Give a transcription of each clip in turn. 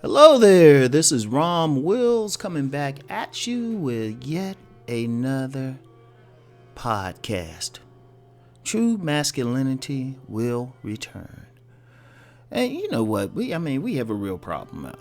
Hello there, this is Rom Wills coming back at you with yet another podcast. True masculinity will return. And you know what? We have a real problem out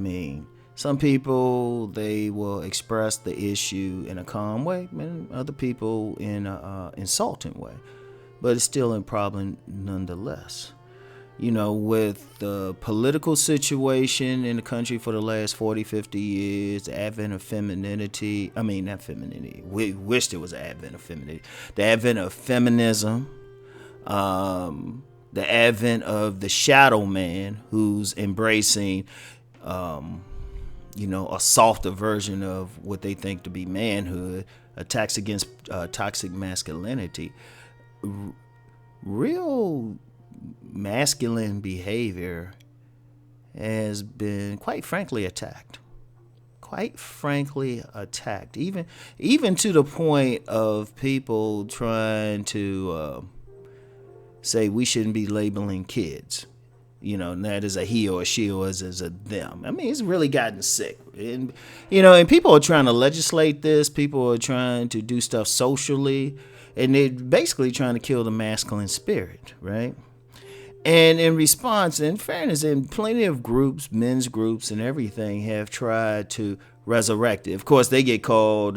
here. Some people, they will express the issue in a calm way, and other people in an insulting way. But it's still a problem nonetheless. With the political situation in the country for the last 40, 50 years, the advent of femininity, not femininity, we wish there was an advent of femininity, the advent of feminism, the advent of the shadow man who's embracing, a softer version of what they think to be manhood, attacks against toxic masculinity, real masculine behavior has been quite frankly attacked. Even to the point of people trying to say we shouldn't be labeling kids. That is a he or a she or as a them. It's really gotten sick. And people are trying to legislate this. People are trying to do stuff socially. And they're basically trying to kill the masculine spirit, right? And in response, in fairness, in plenty of groups, men's groups and everything have tried to resurrect it. Of course, they get called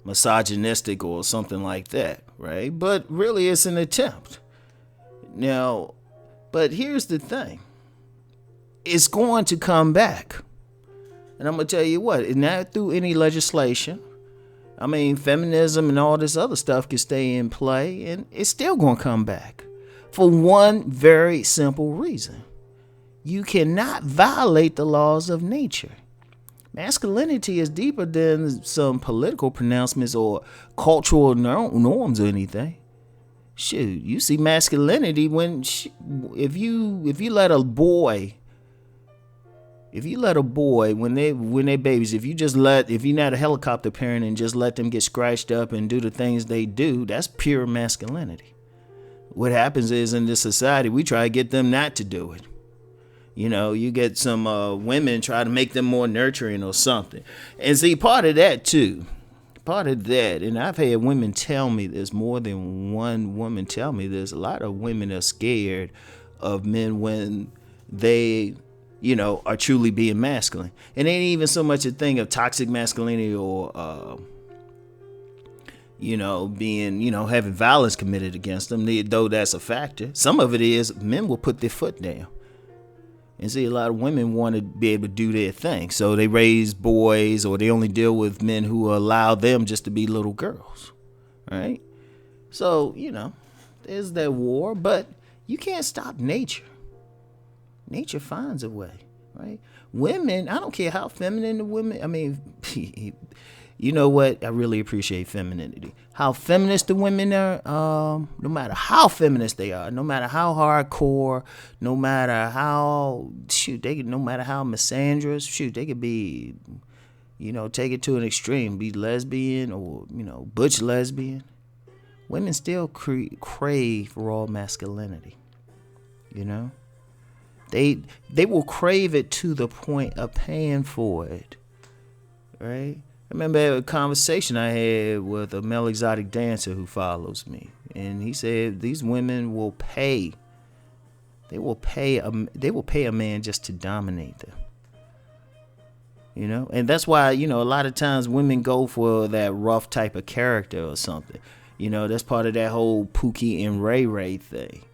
misogynistic or something like that, right? But really, it's an attempt. Now, but here's the thing. It's going to come back. And I'm going to tell you what, not through any legislation. Feminism and all this other stuff can stay in play, and it's still going to come back. For one very simple reason. You cannot violate the laws of nature. Masculinity is deeper than some political pronouncements or cultural norms or anything. Shoot, you see masculinity if you let a boy when they babies, if you're not a helicopter parent and just let them get scratched up and do the things they do, that's pure masculinity. What happens is in this society, we try to get them not to do it. You get some women try to make them more nurturing or something. And see, part of that, and I've had women tell me this, more than one woman tell me this, a lot of women are scared of men when they, are truly being masculine. It ain't even so much a thing of toxic masculinity or having violence committed against them, though that's a factor. Some of it is men will put their foot down. And see, a lot of women want to be able to do their thing. So they raise boys, or they only deal with men who allow them just to be little girls. Right? So, there's that war, but you can't stop nature. Nature finds a way, right? Women, I don't care how feminine the women, you know what? I really appreciate femininity. How feminist the women are, no matter how feminist they are, no matter how hardcore, no matter how, no matter how misandrous, they could be, take it to an extreme, be lesbian or, butch lesbian. Women still crave raw masculinity, They will crave it to the point of paying for it, right? I remember a conversation I had with a male exotic dancer who follows me, and he said these women will pay. They will pay a man just to dominate them. And that's why a lot of times women go for that rough type of character or something. That's part of that whole Pookie and Ray Ray thing,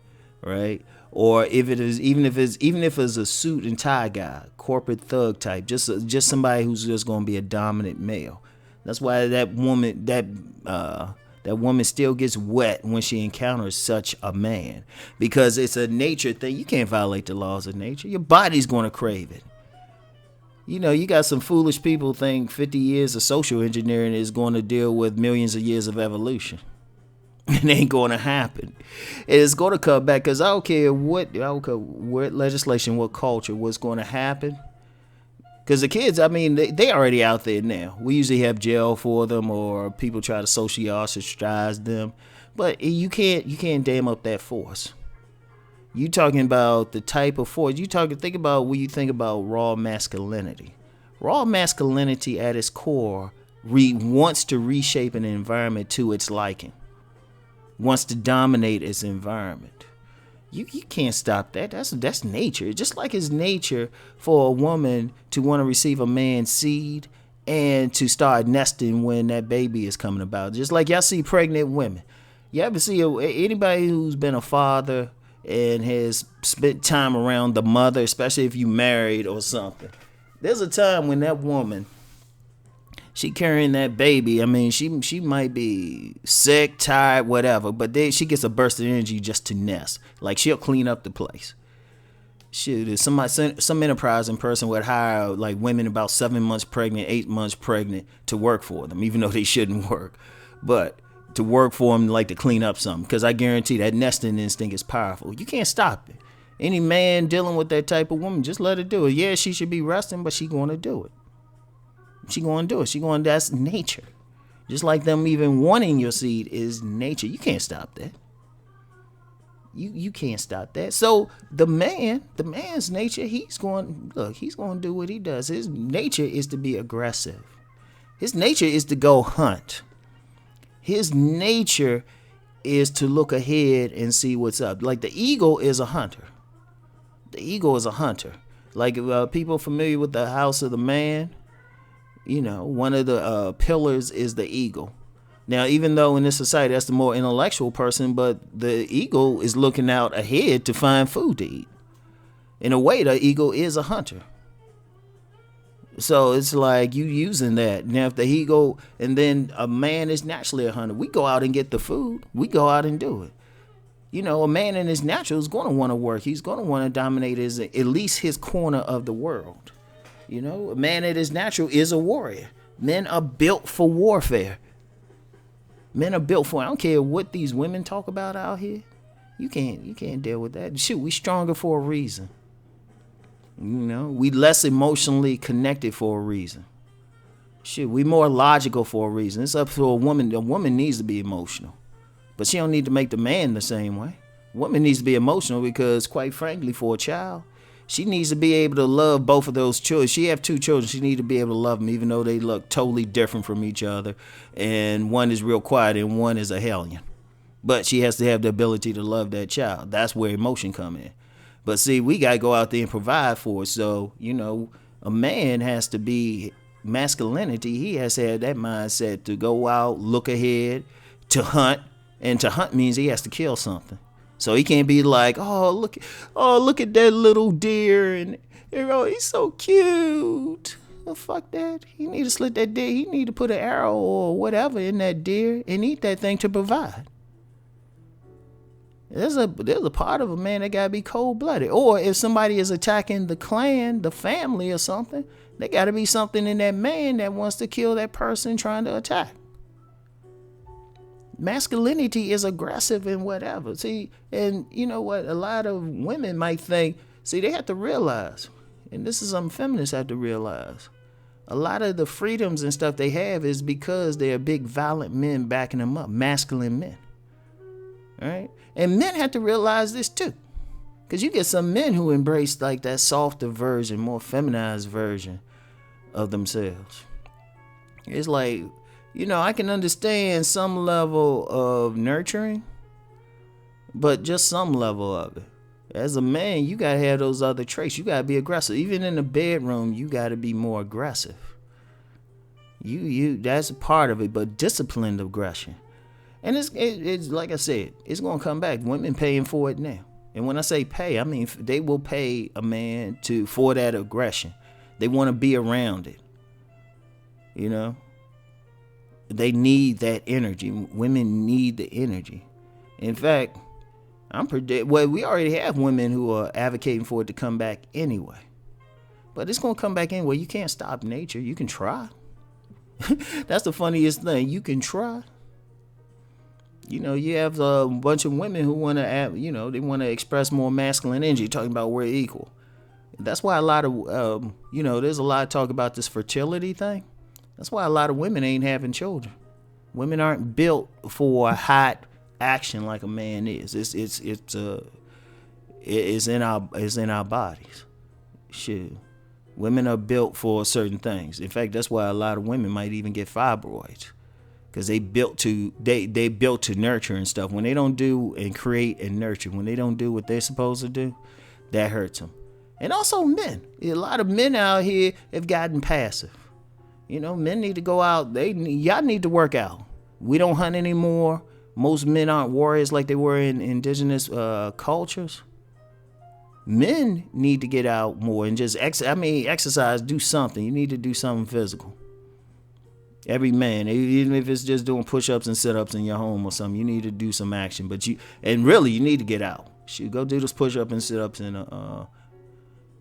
right? Or even if it's a suit and tie guy, corporate thug type, just somebody who's just going to be a dominant male. That's why that woman still gets wet when she encounters such a man, because it's a nature thing. You can't violate the laws of nature. Your body's going to crave it. You got some foolish people think 50 years of social engineering is going to deal with millions of years of evolution. It ain't going to happen. It's going to come back, because I don't care what legislation, what culture, what's going to happen. Because the kids, they already out there now. We usually have jail for them, or people try to socially ostracize them. But you can't dam up that force. You talking about the type of force. Think about when you think about raw masculinity. Raw masculinity at its core wants to reshape an environment to its liking. Wants to dominate its environment. You can't stop that. That's nature. Just like it's nature for a woman to want to receive a man's seed and to start nesting when that baby is coming about. Just like y'all see pregnant women. You ever see anybody who's been a father and has spent time around the mother, especially if you married or something? There's a time when that woman, she carrying that baby. I mean, she might be sick, tired, whatever, but she gets a burst of energy just to nest. Like, she'll clean up the place. Shoot, some enterprising person would hire like women about 7 months pregnant, 8 months pregnant to work for them, even though they shouldn't work. But to work for them, like to clean up something, because I guarantee that nesting instinct is powerful. You can't stop it. Any man dealing with that type of woman, just let her do it. Yeah, she should be resting, but she going to do it. She going to do it. That's nature. Just like them even wanting your seed is nature. You can't stop that. You can't stop that. So the man's nature, he's going to do what he does. His nature is to be aggressive. His nature is to go hunt. His nature is to look ahead and see what's up. Like the eagle is a hunter. The eagle is a hunter. Like people familiar with the house of the man, one of the pillars is the eagle. Now, even though in this society that's the more intellectual person, but the eagle is looking out ahead to find food to eat. In a way, the eagle is a hunter. So it's like you using that. Now, if the eagle, and then a man is naturally a hunter. We go out and get the food. We go out and do it. A man in his natural is going to want to work. He's going to want to dominate at least his corner of the world. A man in his natural is a warrior. Men are built for warfare. Men are built for. I don't care what these women talk about out here. You can't deal with that. Shoot, we stronger for a reason. We less emotionally connected for a reason. Shoot, we more logical for a reason. It's up to a woman. A woman needs to be emotional, but she don't need to make the man the same way. A woman needs to be emotional because, quite frankly, for a child, she needs to be able to love both of those children. She have 2 children. She needs to be able to love them, even though they look totally different from each other. And one is real quiet and one is a hellion. But she has to have the ability to love that child. That's where emotion come in. But see, we got to go out there and provide for it. So, a man has to be masculinity. He has to have that mindset to go out, look ahead, to hunt. And to hunt means he has to kill something. So he can't be like, look at that little deer, and he's so cute. Well, fuck that. He need to slit that deer. He need to put an arrow or whatever in that deer and eat that thing to provide. There's a part of a man that gotta be cold-blooded. Or if somebody is attacking the clan, the family or something, there gotta be something in that man that wants to kill that person trying to attack. Masculinity is aggressive and whatever. See, and you know what? A lot of women might think, they have to realize, and this is something feminists have to realize, a lot of the freedoms and stuff they have is because they are big, violent men backing them up, masculine men. All right? And men have to realize this too. Because you get some men who embrace like that softer version, more feminized version of themselves. It's like, I can understand some level of nurturing, but just some level of it. As a man, you got to have those other traits. You got to be aggressive. Even in the bedroom, you got to be more aggressive. That's a part of it, but disciplined aggression. And it's like I said, it's going to come back. Women paying for it now. And when I say pay, I mean they will pay a man for that aggression. They want to be around it. They need that energy. Women need the energy. In fact, we already have women who are advocating for it to come back anyway. But it's going to come back anyway. You can't stop nature. You can try. That's the funniest thing. You can try. You have a bunch of women who want to they want to express more masculine energy, talking about we're equal. That's why a lot of, there's a lot of talk about this fertility thing. That's why a lot of women ain't having children. Women aren't built for hot action like a man is. It's in our bodies. Shit. Women are built for certain things. In fact, that's why a lot of women might even get fibroids, because they built to nurture and stuff. When they don't do and create and nurture, when they don't do what they're supposed to do, that hurts them. And also men. A lot of men out here have gotten passive. Men need to go out. Y'all need to work out. We don't hunt anymore. Most men aren't warriors like they were in indigenous cultures. Men need to get out more and just exercise, do something. You need to do something physical. Every man, even if it's just doing push-ups and sit-ups in your home or something, you need to do some action. But you need to get out. Shoot, go do this push-up and sit-ups in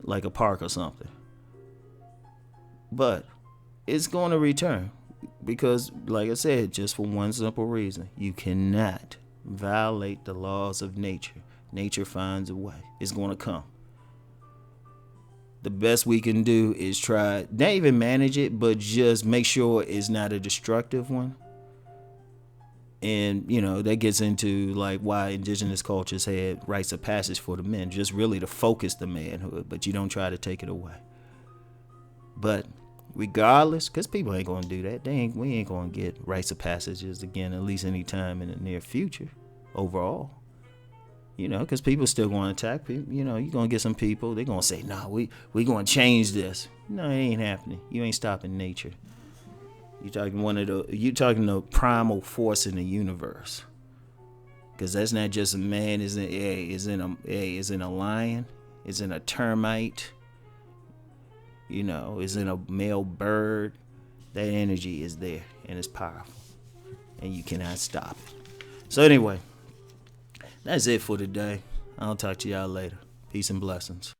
like a park or something. But it's going to return because, like I said, just for one simple reason: you cannot violate the laws of nature. Nature finds a way. It's going to come. The best we can do is try, not even manage it, but just make sure it's not a destructive one. And, that gets into like why indigenous cultures had rites of passage for the men, just really to focus the manhood, but you don't try to take it away. But regardless, because people ain't going to do that. We ain't going to get rites of passages again, at least any time in the near future overall. Because people still going to attack people. You're going to get some people. They're going to say, nah, we going to change this. No, it ain't happening. You ain't stopping nature. You're talking the primal force in the universe. Because that's not just a man. Is in a lion. Is in a termite. Is in a male bird. That energy is there and it's powerful. And you cannot stop it. So anyway. That's it for today. I'll talk to y'all later. Peace and blessings.